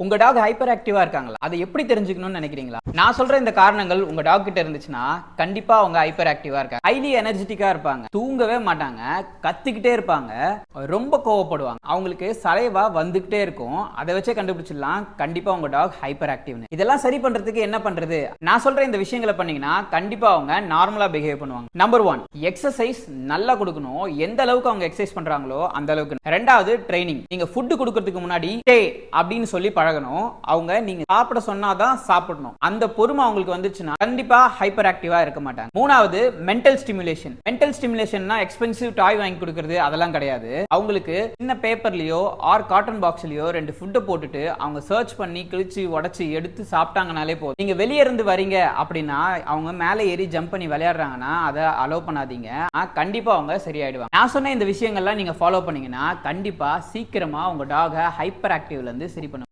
உங்க talk hyper ஆக்டிவா இருக்காங்களா? அதை எப்படி தெரிஞ்சுக்கணும்னு நினைக்கிறீங்களா? நான் சொல்ற இந்த காரணங்கள் உங்க டாக் கிட்ட இருந்துச்சுன்னா கண்டிப்பா அவங்க ஹைப்பர் ஆக்டிவா இருக்காங்க. ஹைலி எனர்ஜெட்டிக்கா இருப்பாங்க, தூங்கவே மாட்டாங்க, கத்திக்கிட்டே இருப்பாங்க, ரொம்ப கோவப்படுவாங்க, அவங்களுக்கு சலைவா வந்துகிட்டே இருக்கும். அதை வச்சே கண்டுபிடிச்சிடலாம் கண்டிப்பா உங்க டாக் ஹைப்பர் ஆக்டிவ்னு. இதெல்லாம் சரி பண்றதுக்கு என்ன பண்றது? நான் சொல்ற இந்த விஷயங்களை பண்ணீங்கன்னா கண்டிப்பா அவங்க நார்மலா பிஹேவ் பண்ணுவாங்க. நம்பர் 1, எக்ஸசைஸ் நல்லா கொடுக்கணும். எந்த அளவுக்கு அவங்க எக்ஸசைஸ் பண்றாங்களோ அந்த அளவுக்கு. ரெண்டாவது, ட்ரைனிங். நீங்க ஃபுட் கொடுக்கறதுக்கு முன்னாடி டே அப்படின்னு சொல்லி பழகணும். அவங்க நீங்க சாப்பிட சொன்னாதான் சாப்பிடணும். அந்த பொறுமை அவங்களுக்கு வந்துச்சுன்னா கண்டிப்பா ஹைப்பர் ஆக்டிவா இருக்க மாட்டாங்க. மூணாவது, மென்டல் ஸ்டிமுலேஷன். மென்டல் ஸ்டிமுலேஷன்னா எக்ஸ்பென்சிவ் டாய் வாங்கி கொடுக்கிறது அதெல்லாம் கிடையாது. அவங்களுக்கு சின்ன பேப்பர்லயோ ஆர் காட்டன் பாக்ஸ்லயோ 2 ஃபுட்டை போட்டுட்டு அவங்க சர்ச் பண்ணி கிழிச்சு உடைச்சு எடுத்து சாப்பிட்டாங்கனாலே போதும். நீங்க வெளியே இருந்து வரீங்க அப்படின்னா அவங்க மேலே ஏறி ஜம்ப் பண்ணி விளையாடுறாங்கன்னா அதை அலோவ் பண்ணாதீங்க. கண்டிப்பா அவங்க சரியாயிடுவாங்க. நான் சொன்ன இந்த விஷயங்கள்லாம் நீங்க ஃபாலோ பண்ணீங்கன்னா கண்டிப்பா சீக்கிரமா உங்க டாக ஹைப்பர் ஆக்டிவ்ல இருந்து சரி பண்ணுங்க.